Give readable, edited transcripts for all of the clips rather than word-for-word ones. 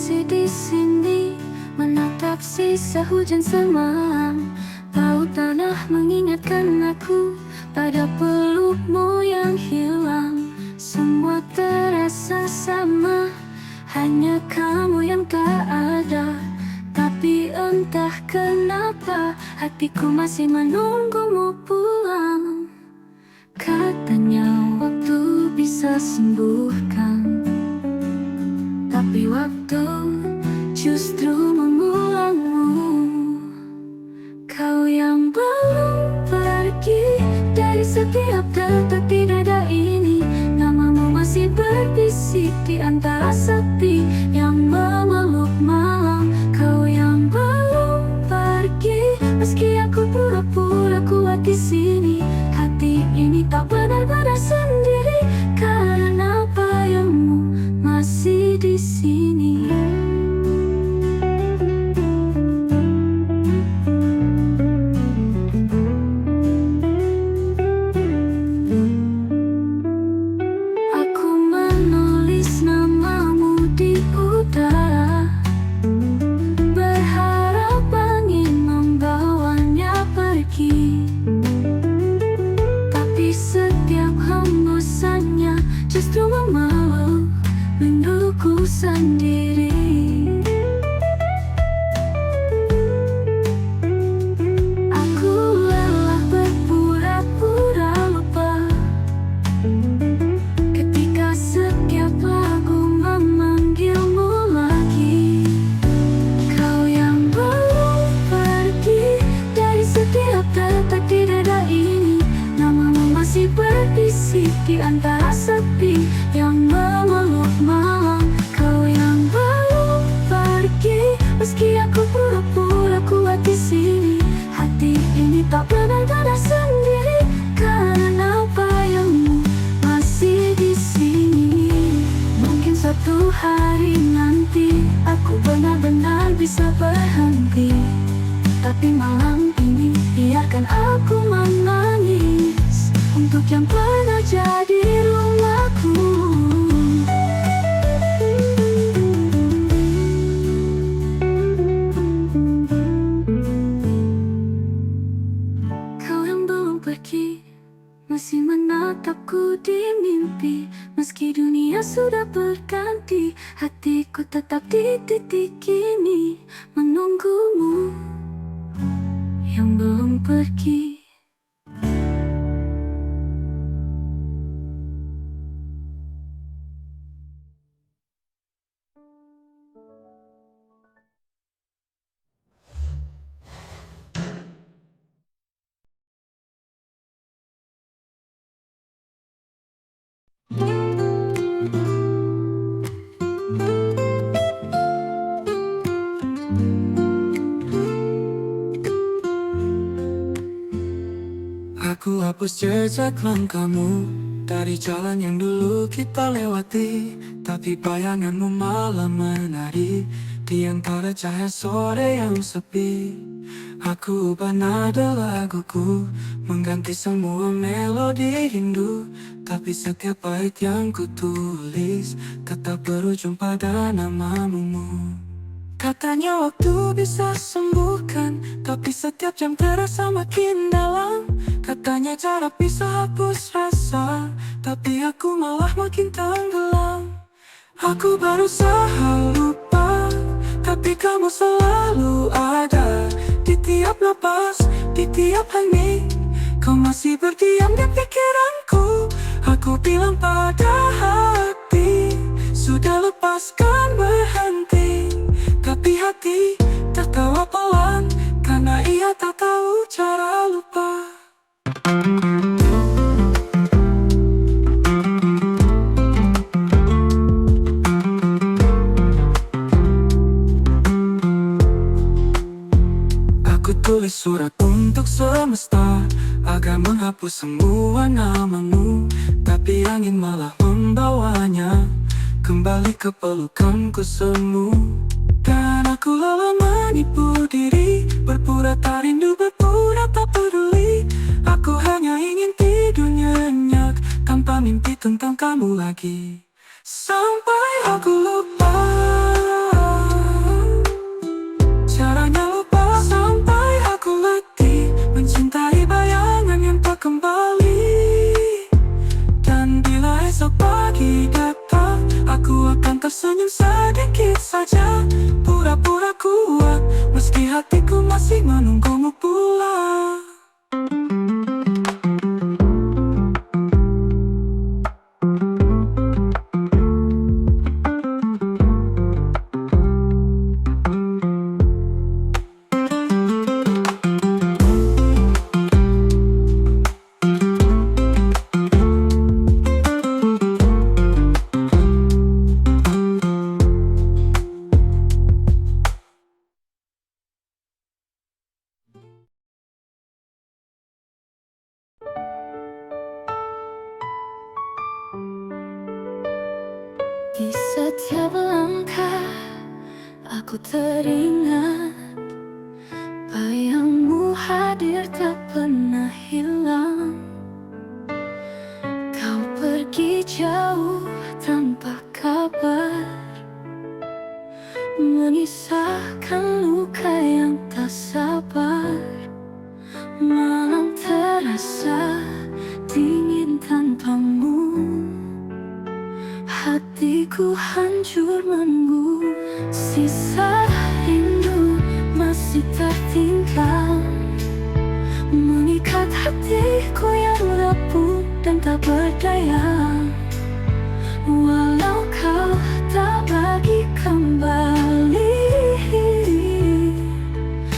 masih di sini, menatap sisa hujan semalam. Laut tanah mengingatkan aku pada pelukmu yang hilang. Semua terasa sama, hanya kamu yang tak ada. Tapi entah kenapa hatiku masih menunggumu pulang. Katanya waktu bisa sembuhkan, tapi waktu justru mengulangmu. Kau yang belum pergi dari setiap detak di dada ini. Namamu masih berbisik di antara sepi yang memeluk malam. Kau yang belum pergi, meski aku pura-pura kuat di sini. Hati ini tak benar-benar sendiri, karena bayangmu masih di sini. Aku menulis namamu di udara, berharap angin membawanya pergi. Tapi setiap hembusannya justru memeluk rinduku sendiri. Aku lelah berpura-pura lupa ketika setiap lagu memanggilmu lagi. Kau yang belum pergi dari setiap detak di dada ini. Namamu masih berbisik di antara sepi yang memeluk malam. Kau yang belum pergi, meski aku pura-pura kuat di sini. Hati ini tak benar-benar sendiri, karena bayangmu masih di sini. Mungkin suatu hari nanti aku benar-benar bisa berhenti, tapi malam ini biarkan aku menangis untuk yang pernah jadi rumahku. Kau yang belum pergi, masih menatapku di mimpi. Meski dunia sudah berganti, hatiku tetap di titik ini, menunggumu yang belum pergi. Aku hapus jejak langkahmu dari jalan yang dulu kita lewati. Tapi bayanganmu malah menari di antara cahaya sore yang sepi. Aku ubah nada laguku, mengganti semua melodi rindu. Tapi setiap bait yang ku tulis tetap berujung pada namamu. Katanya waktu bisa sembuhkan, tapi setiap jam terasa makin dalam. Katanya cara bisa hapus rasa, tapi aku malah makin tenggelam. Aku berusaha lupa, tapi kamu selalu ada. Di tiap napas, di tiap hening, kau masih berdiam di pikiranku. Aku bilang pada hati, sudah lepaskan berhenti. Tapi hati tertawa pelan, karena ia tak tahu cara lupa. Aku tulis surat untuk semesta agar menghapus semua namamu. Tapi angin malah membawanya kembali ke pelukanku semu. Dan aku lelah menipu diri, berpura tak rindu, berpura tak peduli. Aku hanya ingin tidur nyenyak tanpa mimpi tentang kamu lagi. Sampai aku lupa saja pura-pura kuat, meski hatiku masih menunggumu pulang. Di setiap langkah aku teringat bayangmu hadir tak pernah hilang. Kau pergi jauh tanpa kabar, mengisahkan luka yang tak sabar. Malam terasa dingin tanpamu, hatiku hancur menunggu. Sisa rindu masih tertinggal, mengikat hatiku yang rapuh dan tak berdaya. Walau kau tak lagi kembali,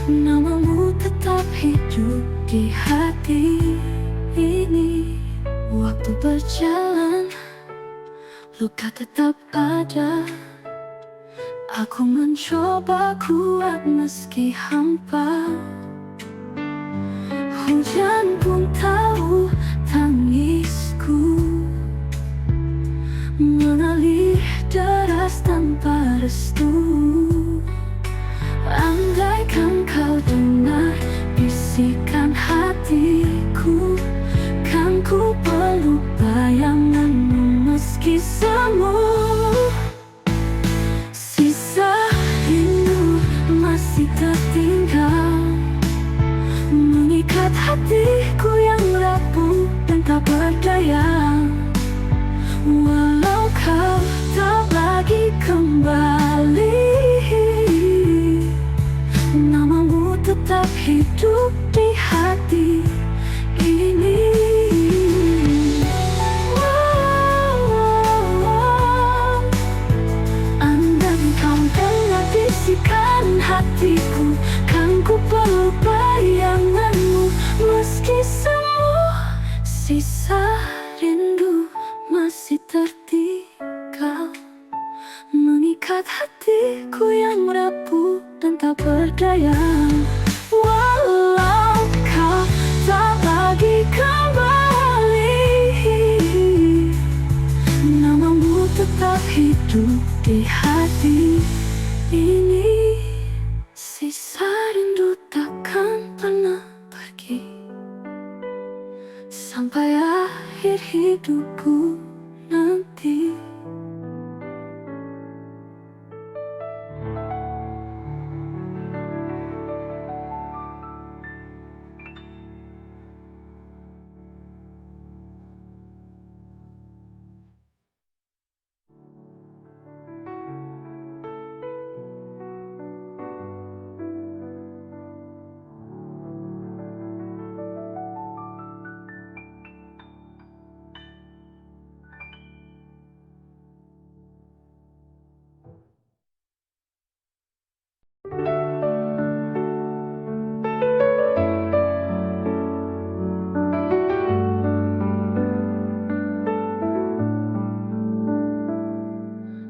namamu tetap hidup di hati ini. Waktu berjalan, luka tetap ada. Aku mencoba kuat meski hampa. Hujan pun tahu tangisku, mengalir deras tanpa restu. Andaikan kau dengar bisikan hatiku, kan ku peluk bayanganmu meski semu. Sisa rindu masih tertinggal, mengikat hatiku yang rapuh dan tak berdaya. Walau kau tak lagi kembali, namamu tetap hidup di hati ini. Bisikan hatiku, kan ku peluk bayanganmu meski semua sisa rindu masih tertinggal, mengikat hatiku yang rapuh dan tak berdaya. Walau kau tak lagi kembali, namamu tetap hidup di hati ini. Sisa rindu takkan pernah pergi sampai akhir hidupku nanti.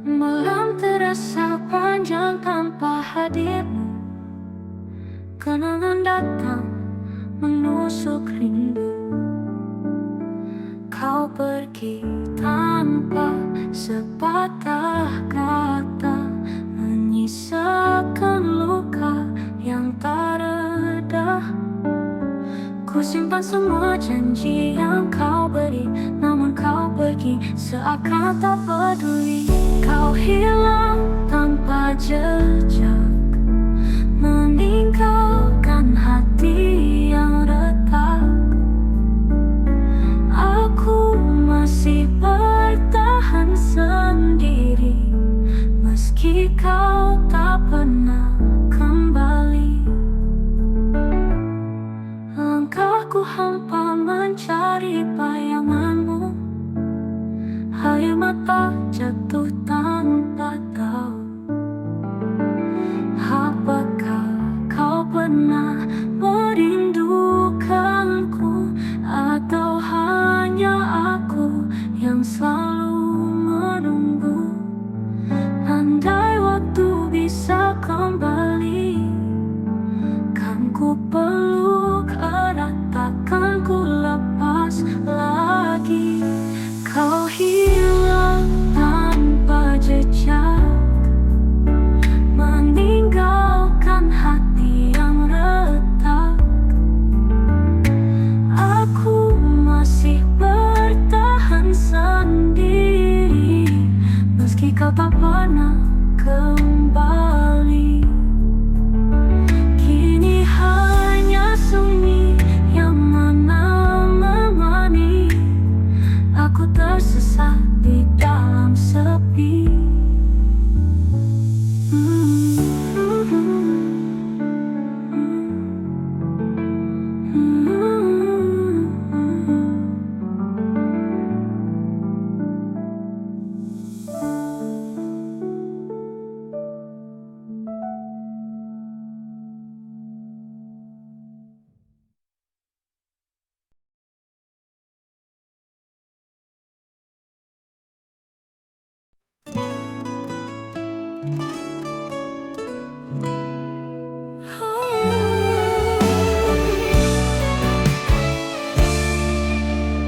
Malam terasa panjang tanpa hadirmu, kenangan datang menusuk rindu. Kau pergi tanpa sepatah kata, menyisakan luka yang tak reda. Ku simpan semua janji yang kau beri, namun kau pergi seakan tak peduli. Kau hilang tanpa jejak, meninggalkan hati yang retak. Aku masih bertahan sendiri meski kau kau tak pernah kembali. Langkahku hampa mencari bayanganmu, air mata jatuh tanpa tahu. Apakah kau pernah merindukanku, atau hanya aku yang selalu menunggu? Andai waktu bisa kembali, kan ku peluk erat, takkan ku lepas lagi. Kau hilang tanpa jejak, meninggalkan hati yang retak. Aku masih bertahan sendiri, meski kau tak pernah kembali. Kini hanya sunyi yang menemani aku, tersesat di dalam sepi.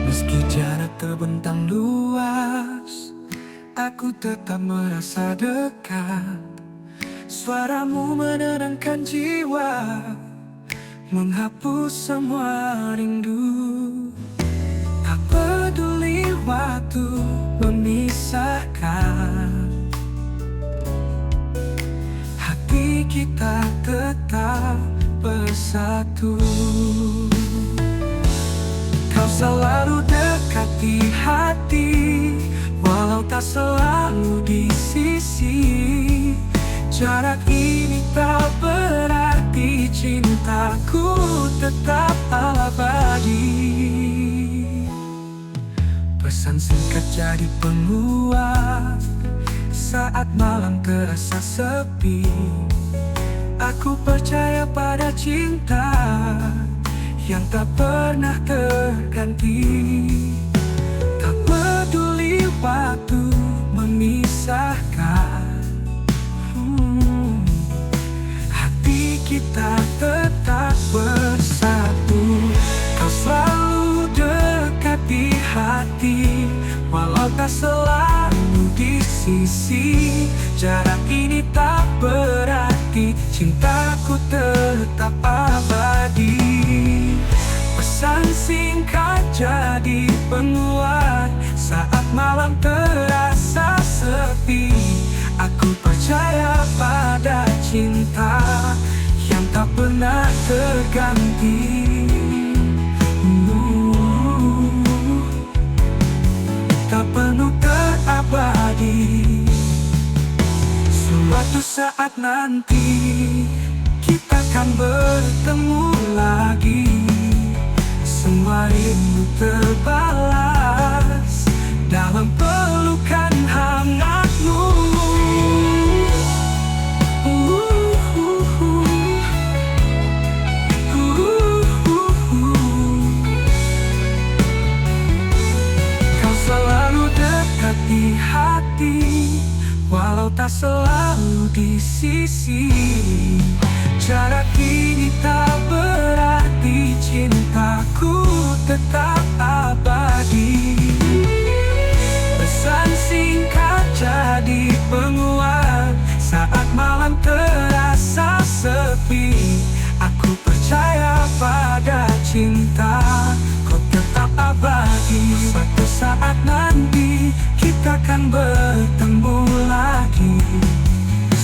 Meski jarak terbentang luas, aku tetap merasa dekat. Suaramu menerangkan jiwa, menghapus semua rindu. Tak peduli waktu memisahkan, hati kita tetap bersatu. Kau selalu dekat di hati, walau tak selalu di sisi. Jarak ini tak berarti cintaku tetap abadi. Pesan singkat jadi penguat saat malam terasa sepi. Aku percaya pada cinta yang tak pernah terganti. Tak peduli waktu memisahkan, hati kita tetap bersatu. Kau selalu dekat di hati, walau tak selalu di sisi. Jarak ini tak berarti cintaku tetap abadi. Pesan singkat jadi penguat saat malam terasa sepi. Aku percaya pada cinta yang tak pernah terganti. Tak penuh terabadi. Suatu saat nanti kita akan bertemu lagi. Semua rindu terbalas dalam pelukan hangatmu. Kau selalu dekat di hati, walau tak selalu di sisi. Jarak ini tak berarti cintaku tetap abadi. Pesan singkat jadi penguat saat malam terasa sepi. Aku percaya pada cinta, kau tetap abadi. Suatu saat nanti kita akan bertemu lagi.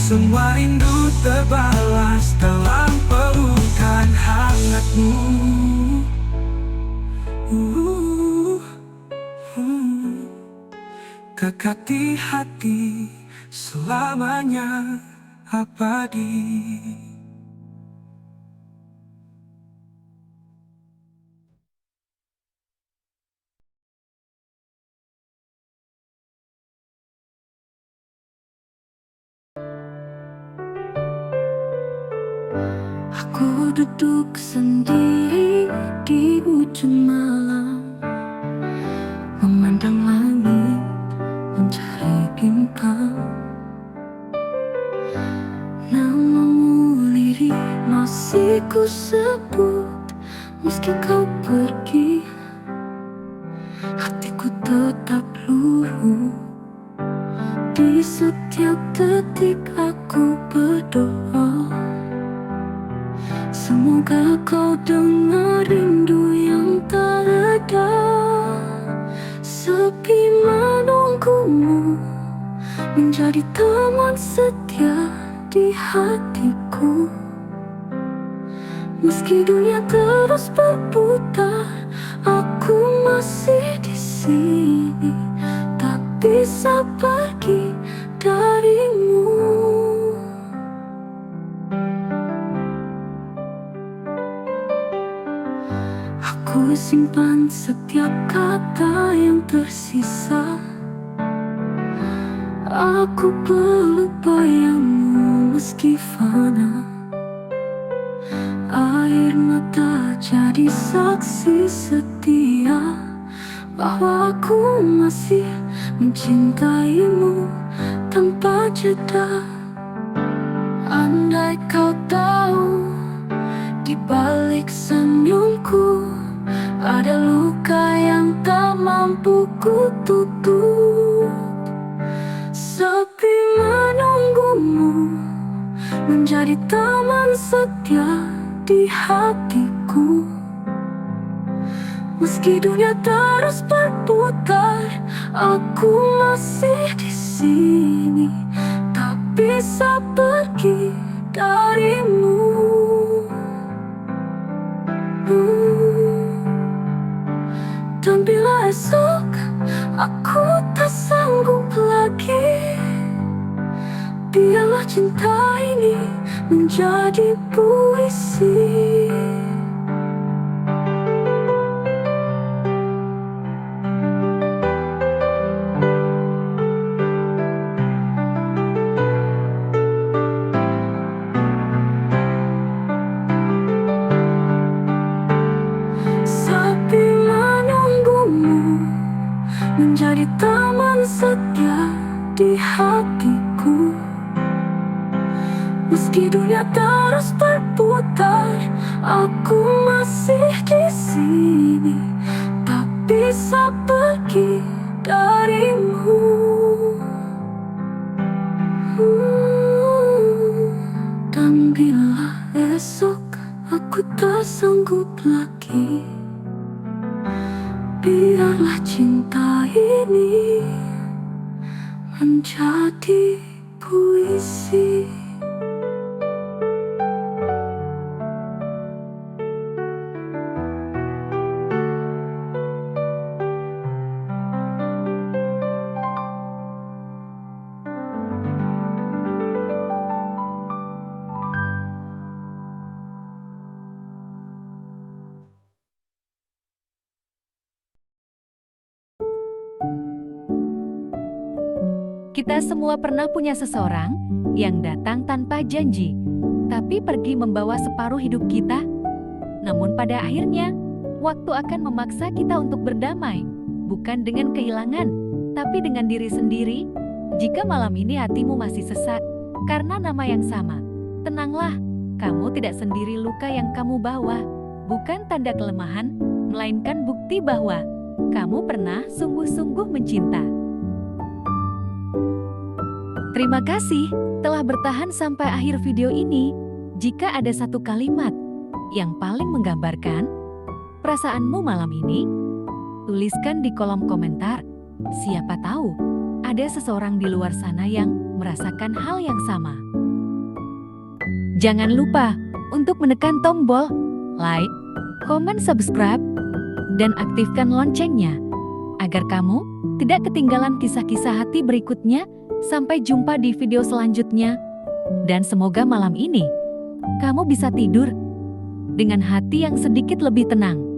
Semua rindu terbalas dalam pelukan hangatmu. Dekat di hati selamanya. abadi. Aku duduk sendiri di ujung malam, memandang langit, mencari bintang. Namamu lirik masih ku sebut, meski kau pergi, hatiku tetap luruh. Di setiap detik aku berdoa, semoga kau dengar rindu yang tak ada. Sepi menunggumu, menjadi teman setia di hatiku. Meski dunia terus berputar, aku masih di sini, tak bisa pergi darimu. Aku simpan setiap kata yang tersisa. Aku peluk bayangmu meski fana. Air mata jadi saksi setia bahwa aku masih mencintaimu tanpa jeda. Andai kau tahu, di balik senyumku ada luka yang tak mampu ku tutup. Sepi menunggumu, menjadi teman setia di hatiku. Meski dunia terus berputar, aku masih di sini, tak bisa pergi darimu. Dan bila esok aku tak sanggup lagi, biarlah cinta ini menjadi puisi. Sepi menunggumu, menjadi teman setia di hatiku. Meski dunia terus berputar, aku masih di sini, tak bisa pergi darimu. Dan bila esok aku tak sanggup lagi, biarlah cinta ini menjadi puisi. Kita semua pernah punya seseorang yang datang tanpa janji, tapi pergi membawa separuh hidup kita. Namun pada akhirnya, waktu akan memaksa kita untuk berdamai, bukan dengan kehilangan, tapi dengan diri sendiri. Jika malam ini hatimu masih sesak karena nama yang sama, tenanglah, kamu tidak sendiri. Luka yang kamu bawa bukan tanda kelemahan, melainkan bukti bahwa kamu pernah sungguh-sungguh mencinta. Terima kasih telah bertahan sampai akhir video ini. Jika ada satu kalimat yang paling menggambarkan perasaanmu malam ini, tuliskan di kolom komentar. Siapa tahu ada seseorang di luar sana yang merasakan hal yang sama. Jangan lupa untuk menekan tombol like, komen, subscribe, dan aktifkan loncengnya agar kamu tidak ketinggalan kisah-kisah hati berikutnya. Sampai jumpa di video selanjutnya. Dan semoga malam ini kamu bisa tidur dengan hati yang sedikit lebih tenang.